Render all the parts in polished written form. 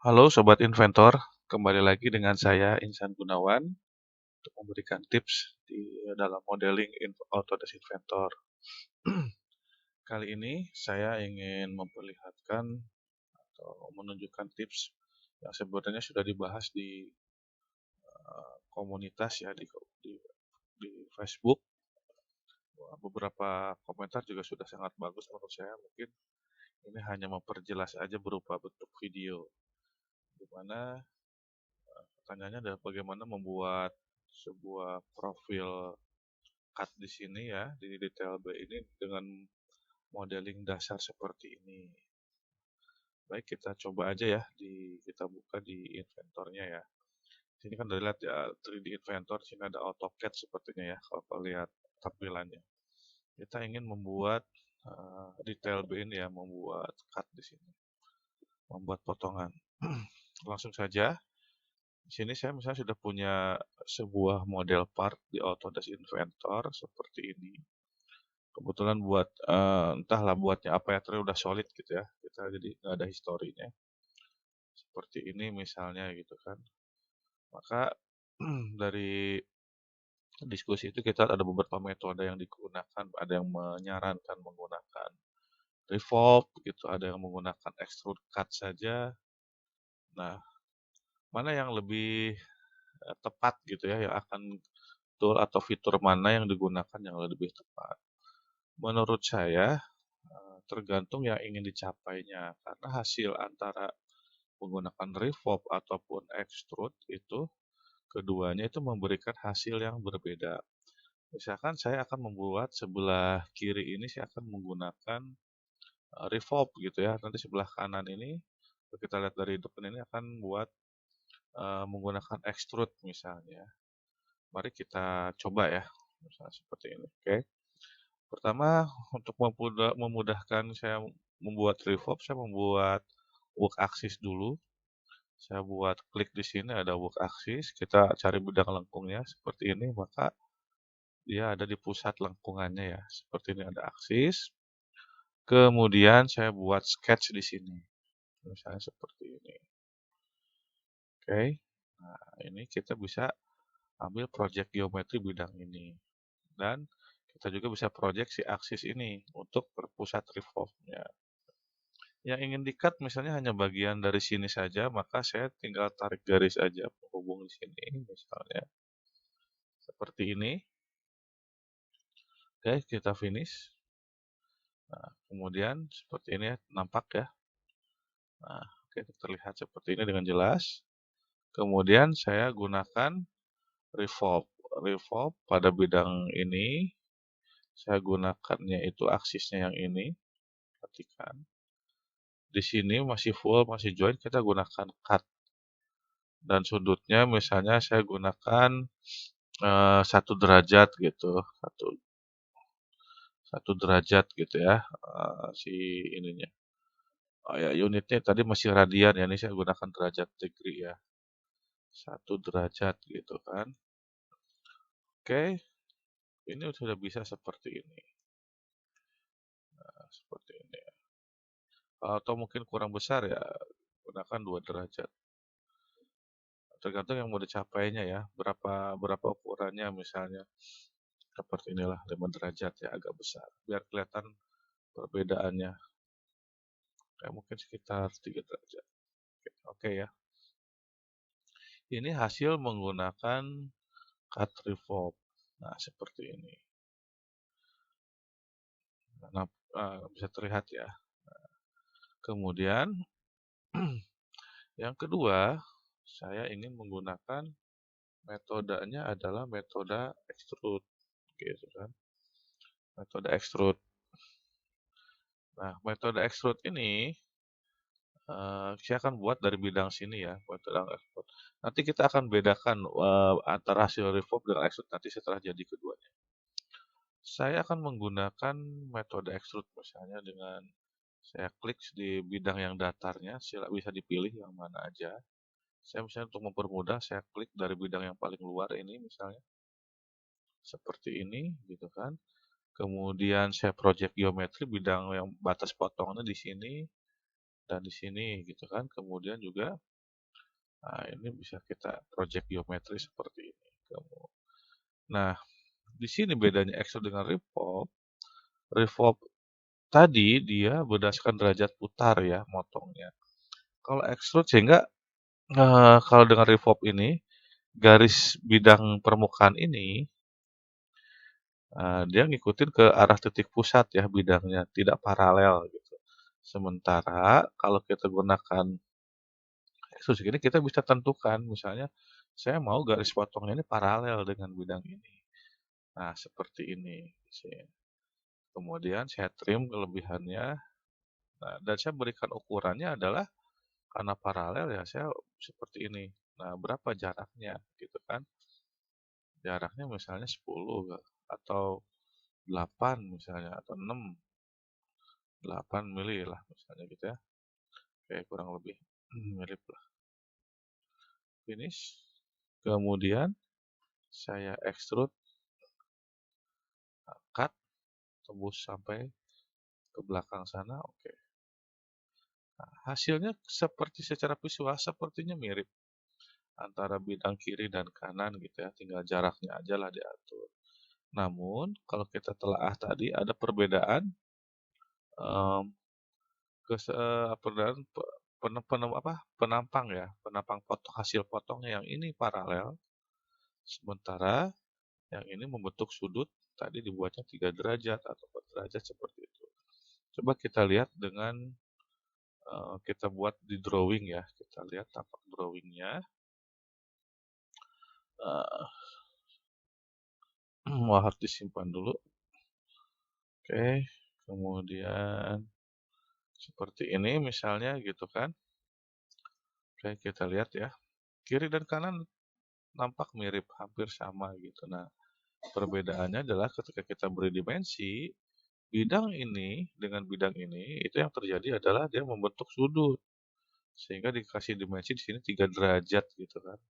Halo Sobat Inventor, kembali lagi dengan saya Insan Gunawan untuk memberikan tips di dalam modeling Autodesk Inventor. Kali ini saya ingin memperlihatkan atau menunjukkan tips yang sebenarnya sudah dibahas di komunitas ya di Facebook. Beberapa komentar juga sudah sangat bagus menurut saya. Mungkin ini hanya memperjelas aja berupa bentuk video, di mana pertanyaannya adalah bagaimana membuat sebuah profil CAD di sini ya, di detail B ini dengan modeling dasar seperti ini. Baik, kita coba aja ya, kita buka di inventornya ya. Sini kan udah lihat ya 3D Inventor, sini ada AutoCAD sepertinya ya, kalau lihat tampilannya. Kita ingin membuat detail B ini ya, membuat CAD di sini, membuat potongan. Langsung saja, di sini saya misalnya sudah punya sebuah model part di Autodesk Inventor seperti ini. Kebetulan buat entahlah buatnya apa ya, ternyata udah solid gitu ya. Kita jadi nggak ada historinya. Seperti ini misalnya gitu kan. Maka dari diskusi itu kita ada beberapa metode yang digunakan, ada yang menyarankan menggunakan revolve gitu, ada yang menggunakan extrude cut saja. Nah, mana yang lebih tepat gitu ya, yang akan tool atau fitur mana yang digunakan yang lebih tepat. Menurut saya tergantung yang ingin dicapainya, karena hasil antara menggunakan revolve ataupun extrude itu keduanya itu memberikan hasil yang berbeda. Misalkan saya akan membuat sebelah kiri ini saya akan menggunakan revolve gitu ya. Nanti sebelah kanan ini kalau kita lihat dari depan ini akan buat menggunakan extrude misalnya. Mari kita coba ya, misalnya seperti ini. Oke. Pertama untuk memudahkan saya membuat revolve, saya membuat work axis dulu. Saya buat klik di sini ada work axis, kita cari bidang lengkungnya seperti ini, maka dia ada di pusat lengkungannya ya. Seperti ini ada aksis. Kemudian saya buat sketch di sini. Misalnya seperti ini. Oke. Nah, ini kita bisa ambil project geometri bidang ini. Dan kita juga bisa project si aksis ini untuk pusat revolve-nya. Yang ingin di-cut misalnya hanya bagian dari sini saja, maka saya tinggal tarik garis aja penghubung di sini misalnya. Seperti ini. Oke, kita finish. Nah, kemudian seperti ini ya, nampak ya. Nah, oke, terlihat seperti ini dengan jelas. Kemudian saya gunakan revolve. Revolve pada bidang ini, saya gunakannya itu aksisnya yang ini. Perhatikan. Di sini masih full, masih join, kita gunakan cut. Dan sudutnya misalnya saya gunakan 1 derajat gitu, satu derajat gitu ya, si ininya. Oh ya, unitnya tadi masih radian ya, ini saya gunakan derajat degree ya, 1 derajat gitu kan. Oke, ini sudah bisa seperti ini. Nah, seperti ini ya. Atau mungkin kurang besar ya, gunakan 2 derajat. Tergantung yang mau dicapainya ya, berapa ukurannya misalnya. Seperti inilah 5 derajat ya, agak besar. Biar kelihatan perbedaannya. Kayak mungkin sekitar 3 derajat. Oke ya. Ini hasil menggunakan cut revolve. Nah, seperti ini. Nah, bisa terlihat ya. Kemudian yang kedua, saya ingin menggunakan metodenya adalah metode extrude gitu kan. Metode extrude. Nah, metode extrude ini saya akan buat dari bidang sini ya, metode extrude. Nanti kita akan bedakan antara hasil revolve dengan extrude nanti setelah jadi keduanya. Saya akan menggunakan metode extrude misalnya dengan saya klik di bidang yang datarnya, bisa dipilih yang mana aja. Saya misalnya untuk mempermudah, saya klik dari bidang yang paling luar ini misalnya. Seperti ini gitu kan. Kemudian saya project geometri bidang yang batas potongnya di sini dan di sini gitu kan. Kemudian juga ini bisa kita project geometri seperti ini. Nah, di sini bedanya extrude dengan revolve. Revolve tadi dia berdasarkan derajat putar ya motongnya. Kalau extrude sehingga kalau dengan revolve ini garis bidang permukaan ini dia ngikutin ke arah titik pusat ya bidangnya, tidak paralel gitu. Sementara kalau kita gunakan extrude segini kita bisa tentukan misalnya saya mau garis potongnya ini paralel dengan bidang ini. Nah, seperti ini. Kemudian saya trim kelebihannya. Nah, dan saya berikan ukurannya adalah karena paralel ya saya seperti ini. Nah, berapa jaraknya gitu kan? Jaraknya misalnya 10 atau 8 misalnya atau 6, 8 mili lah misalnya gitu ya. Kayak kurang lebih mirip lah. Finish. Kemudian saya extrude, cut, tembus sampai ke belakang sana, oke. Nah, hasilnya seperti secara visual sepertinya mirip antara bidang kiri dan kanan gitu ya, tinggal jaraknya aja lah diatur. Namun kalau kita telaah tadi ada perbedaan um, perbedaan penampang ya, penampang potong hasil potongnya yang ini paralel, sementara yang ini membentuk sudut tadi dibuatnya 3 derajat atau 4 derajat seperti itu. Coba kita lihat dengan kita buat di drawing ya, kita lihat tampak drawingnya. Harus disimpan dulu. Oke, kemudian seperti ini misalnya gitu kan. Oke, kita lihat ya. Kiri dan kanan nampak mirip, hampir sama gitu. Nah, perbedaannya adalah ketika kita beri dimensi, bidang ini dengan bidang ini, itu yang terjadi adalah dia membentuk sudut. Sehingga dikasih dimensi di sini 3 derajat gitu kan.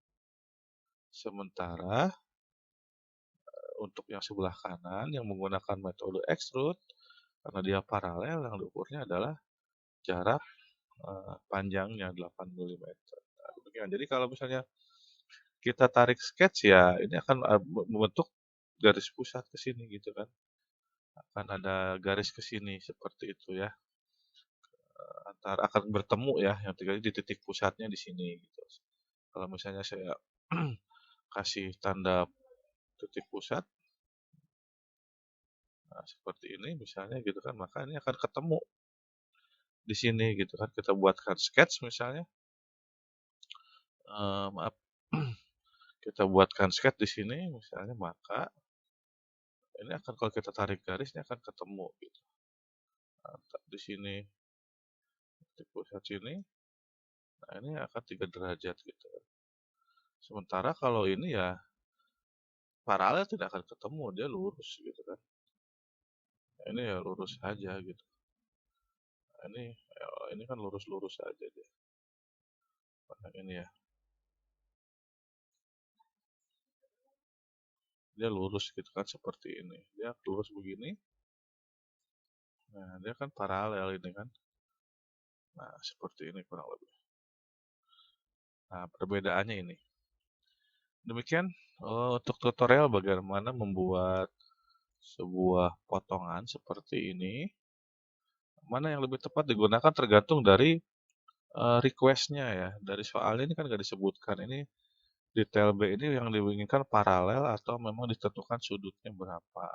Sementara untuk yang sebelah kanan yang menggunakan metode extrude, karena dia paralel, yang diukurnya adalah jarak panjangnya 8 mm. Nah, demikian. Jadi kalau misalnya kita tarik sketch ya, ini akan membentuk garis pusat ke sini gitu kan. Akan ada garis ke sini seperti itu ya. Akan bertemu ya, yang terjadi di titik pusatnya di sini gitu. Kalau misalnya saya kasih tanda titik pusat, nah, seperti ini misalnya gitu kan, maka ini akan ketemu di sini gitu kan. Kita buatkan sketch misalnya, maaf, kita buatkan sketch di sini misalnya, maka ini akan kalau kita tarik garisnya akan ketemu gitu. Nah, di sini titik pusat sini, nah ini akan 3 derajat gitu. Sementara kalau ini ya paralel tidak akan ketemu, dia lurus gitu kan. Nah, ini ya lurus aja gitu. Nah, ini kan lurus-lurus aja dia. Nah, ini ya. Dia lurus gitu kan seperti ini. Dia lurus begini. Nah, dia kan paralel ini kan. Nah, seperti ini kurang lebih. Nah, perbedaannya ini. Demikian untuk tutorial bagaimana membuat sebuah potongan seperti ini. Mana yang lebih tepat digunakan tergantung dari request-nya ya. Dari soalnya ini kan nggak disebutkan. Ini detail B ini yang diinginkan paralel atau memang ditentukan sudutnya berapa.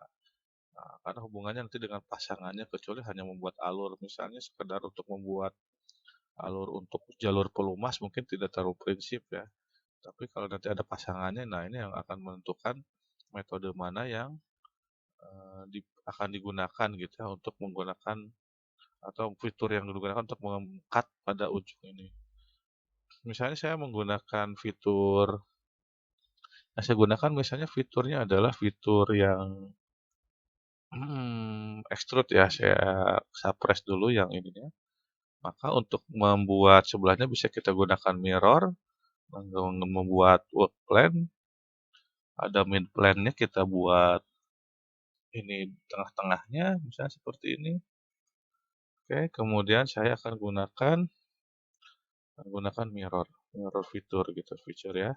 Nah, karena hubungannya nanti dengan pasangannya, kecuali hanya membuat alur. Misalnya sekedar untuk membuat alur untuk jalur pelumas mungkin tidak terlalu prinsip ya. Tapi kalau nanti ada pasangannya, nah ini yang akan menentukan metode mana yang akan digunakan gitu ya untuk menggunakan atau fitur yang digunakan untuk mengangkat pada ujung ini. Misalnya saya menggunakan fitur, saya gunakan misalnya fiturnya adalah fitur yang extrude ya, saya suppress dulu yang ininya. Maka untuk membuat sebelahnya bisa kita gunakan mirror, membuat work plane, ada mid plane-nya kita buat ini tengah-tengahnya, misalnya seperti ini. Oke, kemudian saya akan gunakan mirror fitur gitu, fitur ya,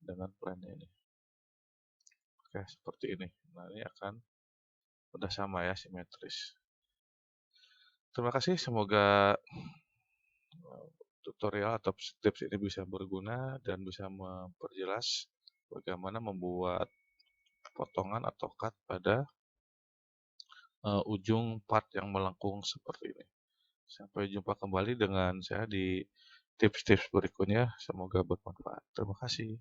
dengan plan ini. Oke, seperti ini. Nah, ini akan udah sama ya, simetris. Terima kasih, semoga tutorial atau tips ini bisa berguna dan bisa memperjelas bagaimana membuat potongan atau cut pada ujung part yang melengkung seperti ini. Sampai jumpa kembali dengan saya di tips-tips berikutnya. Semoga bermanfaat. Terima kasih.